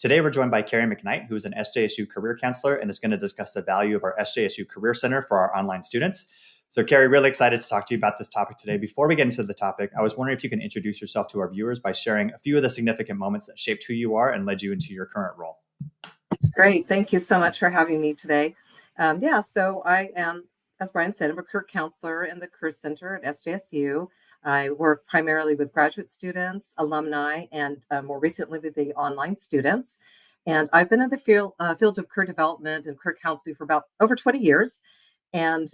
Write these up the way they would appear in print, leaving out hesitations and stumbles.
Today, we're joined by Carrie McKnight, who is an SJSU Career Counselor and is going to discuss the value of our SJSU Career Center for our online students. So, Carrie, really excited to talk to you about this topic today. Before we get into the topic, I was wondering if you can introduce yourself to our viewers by sharing a few of the significant moments that shaped who you are and led you into your current role. Great. Thank you so much for having me today. So I am, as Brian said, I'm a career counselor in the Career Center at SJSU. I work primarily with graduate students, alumni, and more recently with the online students. And I've been in the field of career development and career counseling for about over 20 years. And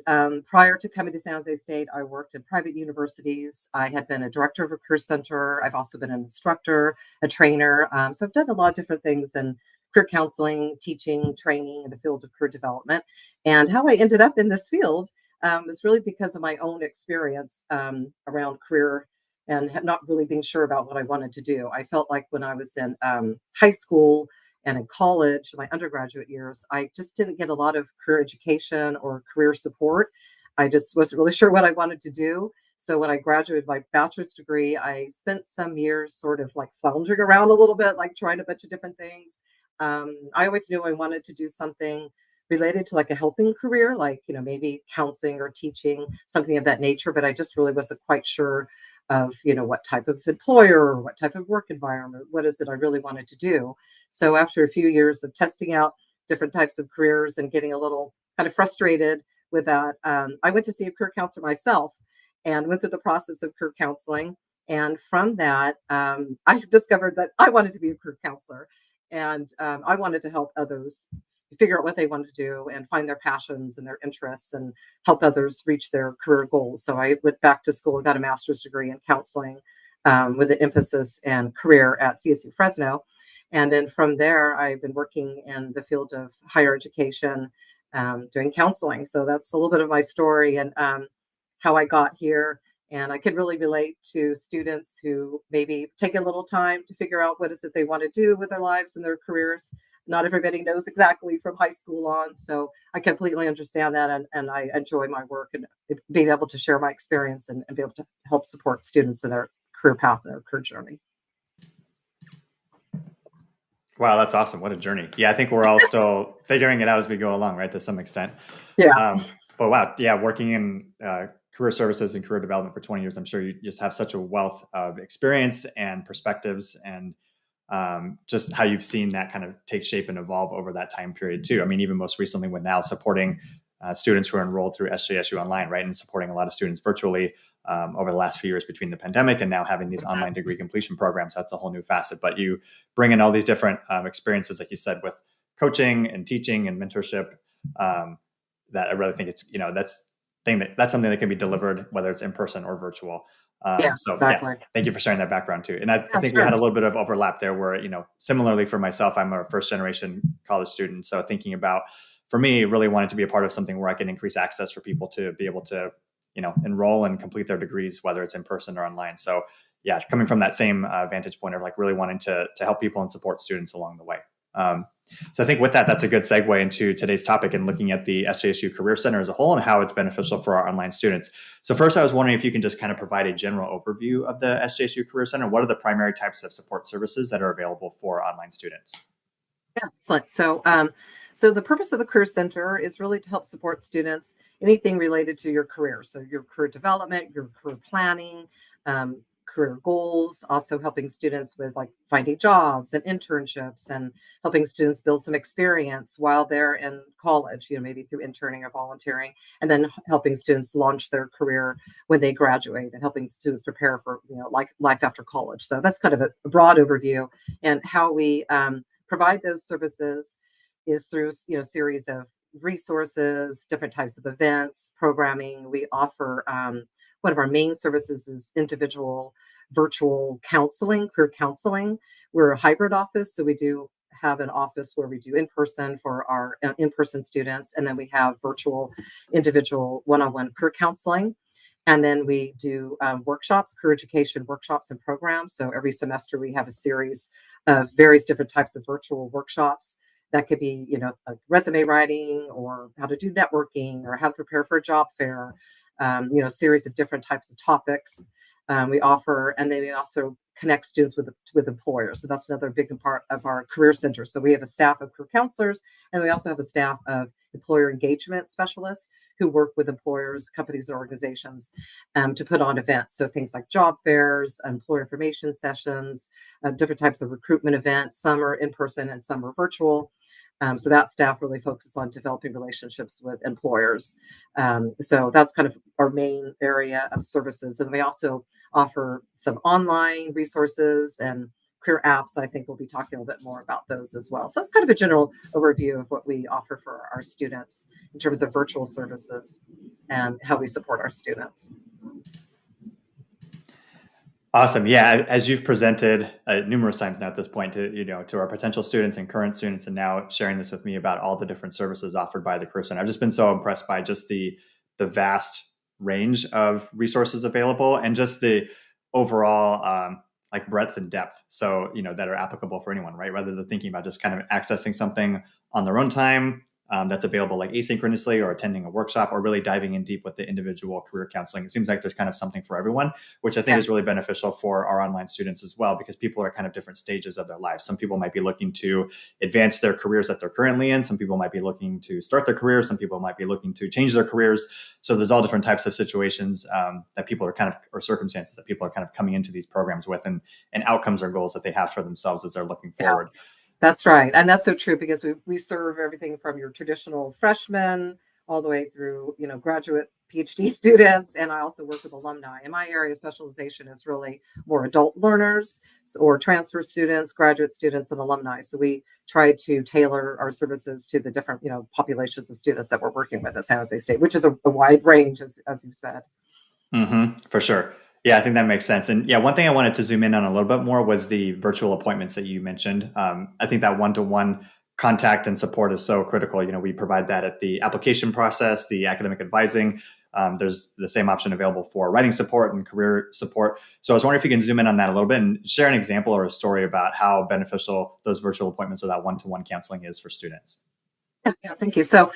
prior to coming to San Jose State, I worked in private universities. I had been a director of a career center. I've also been an instructor, a trainer. So I've done a lot of different things in career counseling, teaching, training in the field of career development. And how I ended up in this field was really because of my own experience around career and not really being sure about what I wanted to do. I felt like when I was in high school and in college, my undergraduate years, I just didn't get a lot of career education or career support. I just wasn't really sure what I wanted to do. So when I graduated my bachelor's degree, I spent some years sort of like floundering around a little bit, like trying a bunch of different things. I always knew I wanted to do something related to like a helping career, like, maybe counseling or teaching, something of that nature. But I just really wasn't quite sure of, what type of employer or what type of work environment, what is it I really wanted to do. So after a few years of testing out different types of careers and getting a little kind of frustrated with that, I went to see a career counselor myself and went through the process of career counseling. And from that, I discovered that I wanted to be a career counselor. And I wanted to help others figure out what they wanted to do and find their passions and their interests and help others reach their career goals. So I went back to school and got a master's degree in counseling with an emphasis in career at CSU Fresno. And then from there, I've been working in the field of higher education, doing counseling. So that's a little bit of my story and how I got here. And I could really relate to students who maybe take a little time to figure out what is it they want to do with their lives and their careers. Not everybody knows exactly from high school on. So I completely understand that. And I enjoy my work and being able to share my experience and be able to help support students in their career path and their career journey. Wow, that's awesome. What a journey. Yeah, I think we're all still figuring it out as we go along, right, to some extent. Yeah. But wow, yeah, working in career services and career development for 20 years, I'm sure you just have such a wealth of experience and perspectives and just how you've seen that kind of take shape and evolve over that time period too. I mean, even most recently with now supporting students who are enrolled through SJSU Online, right, and supporting a lot of students virtually over the last few years between the pandemic and now having these online degree completion programs. That's a whole new facet. But you bring in all these different experiences, like you said, with coaching and teaching and mentorship. That I really think it's that's something that can be delivered whether it's in person or virtual. Exactly. Thank you for sharing that background too. And I think sure. we had a little bit of overlap there where, similarly for myself, I'm a first generation college student. So thinking about, for me, really wanted to be a part of something where I can increase access for people to be able to, enroll and complete their degrees, whether it's in person or online. So yeah, coming from that same vantage point of like really wanting to help people and support students along the way. So I think with that, that's a good segue into today's topic and looking at the SJSU Career Center as a whole and how it's beneficial for our online students. So first, I was wondering if you can just kind of provide a general overview of the SJSU Career Center. What are the primary types of support services that are available for online students? Yeah, excellent. So the purpose of the Career Center is really to help support students, anything related to your career. So your career development, your career planning, career goals, also helping students with like finding jobs and internships and helping students build some experience while they're in college, maybe through interning or volunteering, and then helping students launch their career when they graduate and helping students prepare for, like life after college. So that's kind of a broad overview. And how we provide those services is through, series of resources, different types of events, programming. We offer one of our main services is individual virtual counseling, career counseling. We're a hybrid office, so we do have an office where we do in-person for our in-person students, and then we have virtual individual one-on-one career counseling. And then we do workshops, career education workshops and programs. So every semester we have a series of various different types of virtual workshops. That could be, like resume writing or how to do networking or how to prepare for a job fair, series of different types of topics. We offer, and then we also connect students with employers. So that's another big part of our career center. So we have a staff of career counselors, and we also have a staff of employer engagement specialists who work with employers, companies, and organizations to put on events. So things like job fairs, employer information sessions, different types of recruitment events. Some are in person and some are virtual. So that staff really focuses on developing relationships with employers. So that's kind of our main area of services. And we also offer some online resources and career apps. I think we'll be talking a little bit more about those as well. So that's kind of a general overview of what we offer for our students in terms of virtual services and how we support our students. Awesome. Yeah, as you've presented numerous times now at this point to our potential students and current students, and now sharing this with me about all the different services offered by the Career Center, I've just been so impressed by just the vast range of resources available and just the overall like breadth and depth. So that are applicable for anyone, right? Rather than thinking about just kind of accessing something on their own time. That's available like asynchronously, or attending a workshop, or really diving in deep with the individual career counseling. It seems like there's kind of something for everyone, which I think is really beneficial for our online students as well, because people are kind of different stages of their lives. Some people might be looking to advance their careers that they're currently in. Some people might be looking to start their career. Some people might be looking to change their careers. So there's all different types of situations that people are kind of, or circumstances that people are kind of coming into these programs with, and outcomes or goals that they have for themselves as they're looking forward. That's right. And that's so true, because we serve everything from your traditional freshmen all the way through, graduate PhD students. And I also work with alumni. And my area of specialization is really more adult learners or transfer students, graduate students, and alumni. So we try to tailor our services to the different, populations of students that we're working with at San Jose State, which is a wide range, as you said. For sure. Yeah, I think that makes sense. And yeah, one thing I wanted to zoom in on a little bit more was the virtual appointments that you mentioned. I think that one-to-one contact and support is so critical. We provide that at the application process, the academic advising. There's the same option available for writing support and career support. So I was wondering if you can zoom in on that a little bit and share an example or a story about how beneficial those virtual appointments or that one-to-one counseling is for students. Yeah, thank you. So,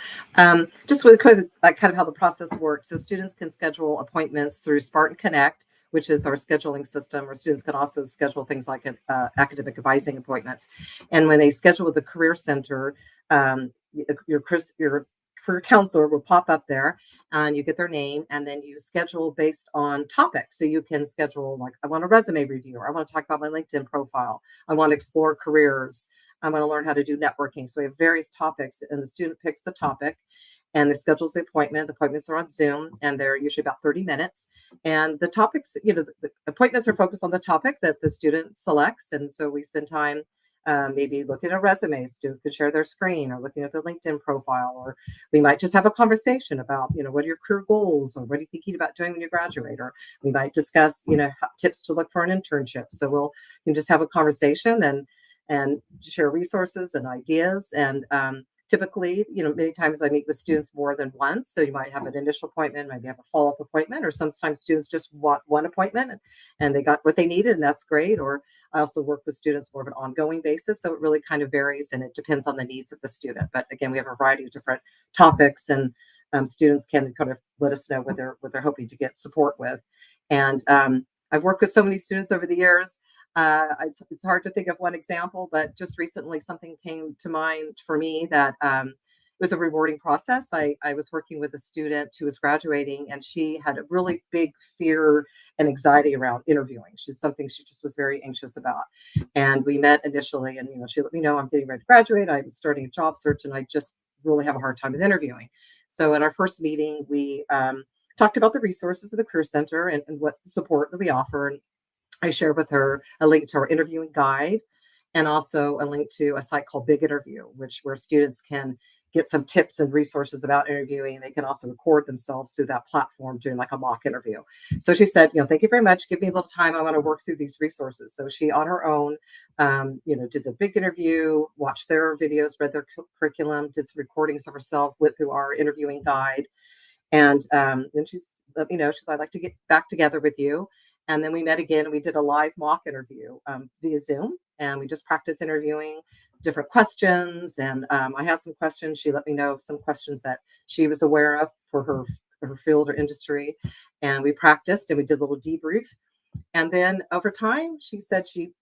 just with kind of how the process works, so students can schedule appointments through Spartan Connect, which is our scheduling system, or students can also schedule things like academic advising appointments. And when they schedule with the Career Center, your career counselor will pop up there, and you get their name, and then you schedule based on topics. So you can schedule, like, I want a resume review, or I want to talk about my LinkedIn profile, I want to explore careers, I'm going to learn how to do networking. So we have various topics, and the student picks the topic and the schedules the appointment. The appointments are on Zoom, and they're usually about 30 minutes. And the topics, the appointments are focused on the topic that the student selects. And so we spend time maybe looking at resumes. Students could share their screen, or looking at their LinkedIn profile, or we might just have a conversation about, what are your career goals, or what are you thinking about doing when you graduate, or we might discuss, tips to look for an internship. So you can just have a conversation and share resources and ideas. And typically, many times I meet with students more than once. So you might have an initial appointment, maybe have a follow-up appointment, or sometimes students just want one appointment and they got what they needed, and that's great. Or I also work with students more of an ongoing basis. So it really kind of varies, and it depends on the needs of the student. But again, we have a variety of different topics, and students can kind of let us know what they're hoping to get support with. And I've worked with so many students over the years. It's hard to think of one example, but just recently something came to mind for me that it was a rewarding process. I was working with a student who was graduating, and she had a really big fear and anxiety around interviewing. She's something she just was very anxious about. And we met initially, and she let me know, I'm getting ready to graduate, I'm starting a job search, and I just really have a hard time with interviewing. So in our first meeting, we talked about the resources of the Career Center and what support that we offer. And I shared with her a link to our interviewing guide, and also a link to a site called Big Interview, where students can get some tips and resources about interviewing. They can also record themselves through that platform doing like a mock interview. So she said, thank you very much. Give me a little time. I want to work through these resources. So she, on her own, did the Big Interview, watched their videos, read their curriculum, did some recordings of herself, went through our interviewing guide. And then she's I'd like to get back together with you. And then we met again, and we did a live mock interview via Zoom, and we just practiced interviewing different questions. And I had some questions. She let me know some questions that she was aware of for her field or industry. And we practiced, and we did a little debrief. And then over time, she said she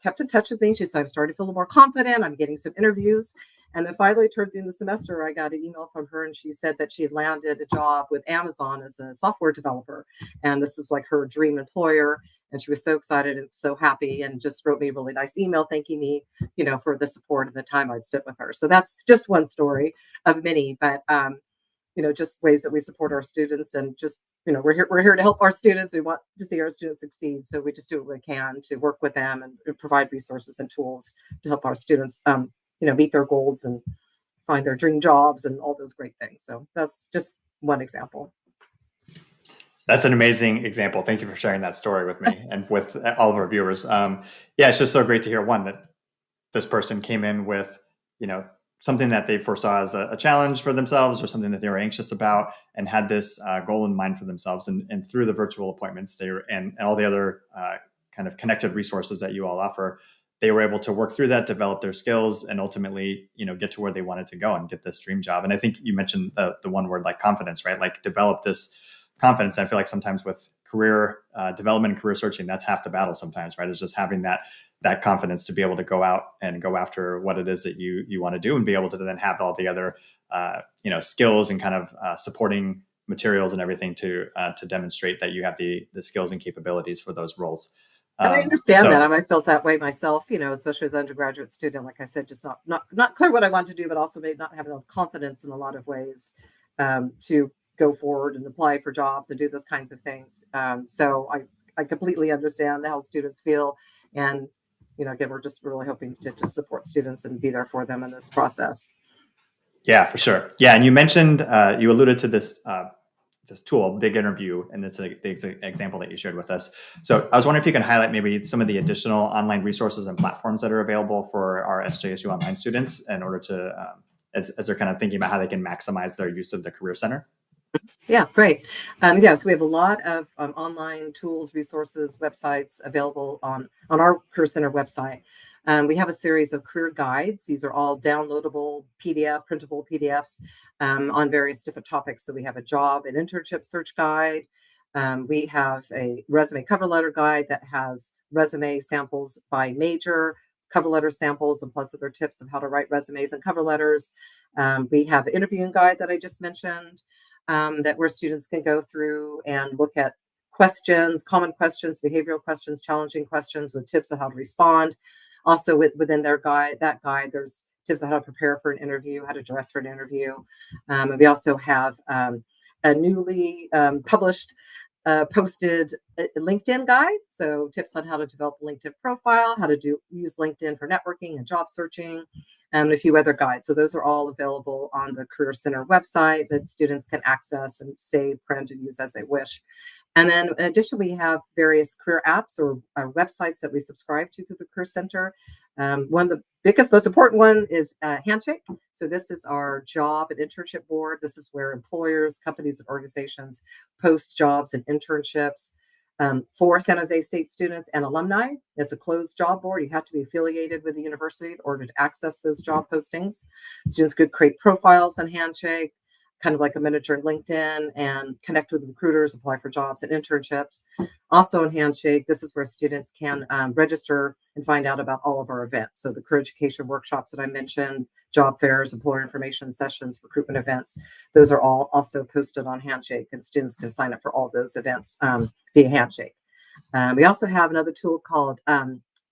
kept in touch with me. She said, I'm starting to feel a little more confident. I'm getting some interviews. And then finally, towards the end of the semester, I got an email from her, and she said that she had landed a job with Amazon as a software developer. And this is like her dream employer. And she was so excited and so happy, and just wrote me a really nice email thanking me, for the support and the time I'd spent with her. So that's just one story of many, but just ways that we support our students, and just, we're here to help our students. We want to see our students succeed. So we just do what we can to work with them and provide resources and tools to help our students, meet their goals and find their dream jobs and all those great things. So that's just one example. That's an amazing example. Thank you for sharing that story with me and with all of our viewers. It's just so great to hear, one, that this person came in with, something that they foresaw as a challenge for themselves, or something that they were anxious about, and had this goal in mind for themselves. And through the virtual appointments, and all the other kind of connected resources that you all offer, they were able to work through that, develop their skills, and ultimately, get to where they wanted to go and get this dream job. And I think you mentioned the one word, like confidence, right? Like, develop this confidence. I feel like sometimes with career development and career searching, that's half the battle sometimes, right? It's just having that confidence to be able to go out and go after what it is that you want to do, and be able to then have all the other skills and kind of supporting materials and everything to demonstrate that you have the skills and capabilities for those roles. And I understand that. I felt that way myself, especially as an undergraduate student. Like I said, just not clear what I want to do, but also maybe not having enough confidence in a lot of ways to go forward and apply for jobs and do those kinds of things. So I completely understand how students feel. And, again, we're just really hoping to just support students and be there for them in this process. Yeah, for sure. Yeah. And you mentioned, you alluded to this tool, Big Interview, and it's the example that you shared with us. So I was wondering if you can highlight maybe some of the additional online resources and platforms that are available for our SJSU online students, in order to, as they're kind of thinking about how they can maximize their use of the Career Center. Yeah, great. So we have a lot of online tools, resources, websites available on our Career Center website. We have a series of career guides. These are all downloadable printable PDFs on various different topics. So we have a job and internship search guide. We have a resume cover letter guide that has resume samples by major, cover letter samples, and plus other tips of how to write resumes and cover letters. We have an interviewing guide that I just mentioned, that where students can go through and look at questions, common questions, behavioral questions, challenging questions, with tips on how to respond. Also, within that guide, there's tips on how to prepare for an interview, how to dress for an interview. And we also have a newly published posted LinkedIn guide. So tips on how to develop a LinkedIn profile, how to use LinkedIn for networking and job searching, and a few other guides. So those are all available on the Career Center website that students can access and save, print, and use as they wish. And then in addition, we have various career apps or websites that we subscribe to through the Career Center. One of the biggest, most important one is Handshake. So this is our job and internship board. This is where employers, companies, and organizations post jobs and internships for San Jose State students and alumni. It's a closed job board. You have to be affiliated with the university in order to access those job postings. Students could create profiles on Handshake, kind of like a miniature in LinkedIn, and connect with recruiters, apply for jobs and internships. Also in Handshake, this is where students can register and find out about all of our events. So the career education workshops that I mentioned, job fairs, employer information sessions, recruitment events, those are all also posted on Handshake, and students can sign up for all those events via Handshake. We also have another tool called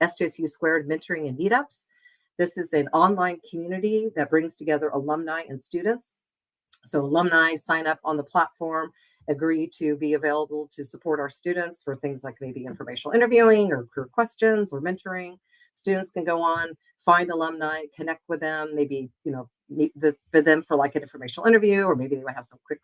SJSU Squared Mentoring and Meetups. This is an online community that brings together alumni and students. So alumni sign up on the platform, agree to be available to support our students for things like maybe informational interviewing or career questions or mentoring. Students can go on, find alumni, connect with them, maybe, meet with them for like an informational interview, or maybe they might have some quick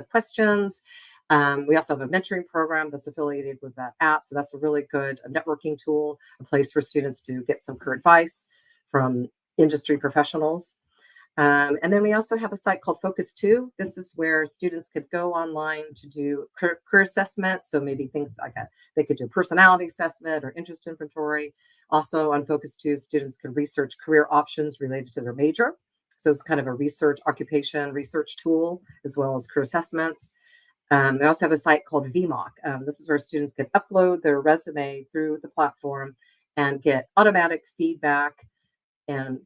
questions. We also have a mentoring program that's affiliated with that app. So that's a really good networking tool, a place for students to get some career advice from industry professionals. And then we also have a site called Focus 2. This is where students could go online to do career assessment. So maybe things like they could do personality assessment or interest inventory. Also on Focus 2, students can research career options related to their major. So it's kind of a occupation research tool, as well as career assessments. We also have a site called VMock. This is where students can upload their resume through the platform and get automatic feedback and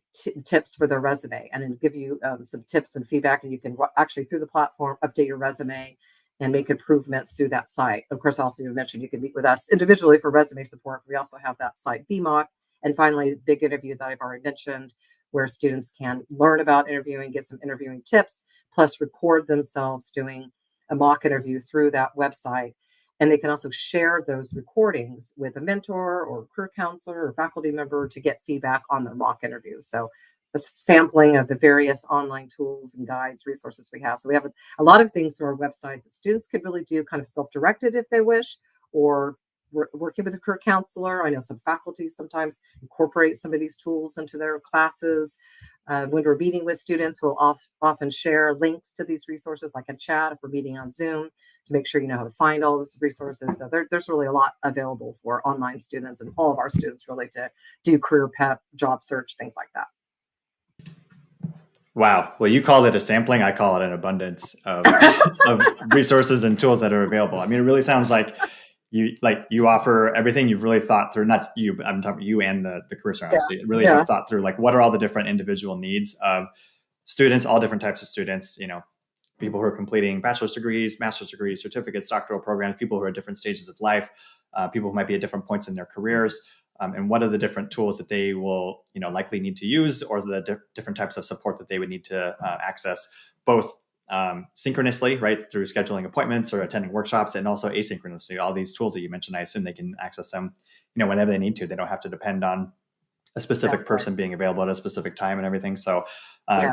tips for their resume, and then give you some tips and feedback. And you can actually, through the platform, update your resume and make improvements through that site. Of course, also you mentioned you can meet with us individually for resume support. We also have that site, VMock. And finally, Big Interview that I've already mentioned, where students can learn about interviewing, get some interviewing tips, plus record themselves doing a mock interview through that website. And they can also share those recordings with a mentor or career counselor or faculty member to get feedback on their mock interview. So a sampling of the various online tools and guides, resources we have. So we have a lot of things through our website that students could really do kind of self-directed if they wish, or working with a career counselor. I know some faculty sometimes incorporate some of these tools into their classes. When we're meeting with students, we'll often share links to these resources, like a chat if we're meeting on Zoom, to make sure you know how to find all those resources. So there's really a lot available for online students and all of our students really to do career prep, job search, things like that. Wow. Well, you called it a sampling. I call it an abundance of, of resources and tools that are available. I mean, it really sounds like you offer everything you've really thought through. Not you, I'm talking you and the Career Center. Yeah. Obviously, really have thought through like what are all the different individual needs of students, all different types of students. You know, people who are completing bachelor's degrees, master's degrees, certificates, doctoral programs, people who are at different stages of life, people who might be at different points in their careers. And what are the different tools that they will, likely need to use, or the different types of support that they would need to access, both synchronously, right, through scheduling appointments or attending workshops, and also asynchronously. All these tools that you mentioned, I assume they can access them, whenever they need to. They don't have to depend on a specific person being available at a specific time and everything. So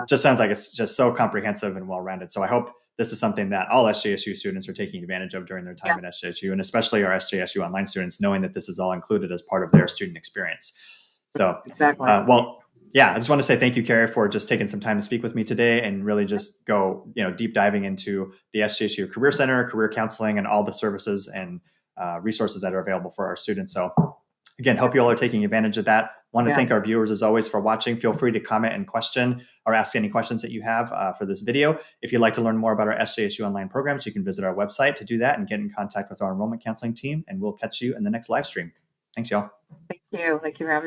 just sounds like it's just so comprehensive and well-rounded. So I hope this is something that all SJSU students are taking advantage of during their time at SJSU, and especially our SJSU online students, knowing that this is all included as part of their student experience. So, I just want to say thank you, Carrie, for just taking some time to speak with me today and really just go, deep diving into the SJSU Career Center, career counseling, and all the services and resources that are available for our students. So again, hope you all are taking advantage of that. Want to thank our viewers as always for watching. Feel free to comment and question or ask any questions that you have for this video. If you'd like to learn more about our SJSU online programs, you can visit our website to do that and get in contact with our enrollment counseling team. And we'll catch you in the next live stream. Thanks, y'all. Thank you. Thank you for having me.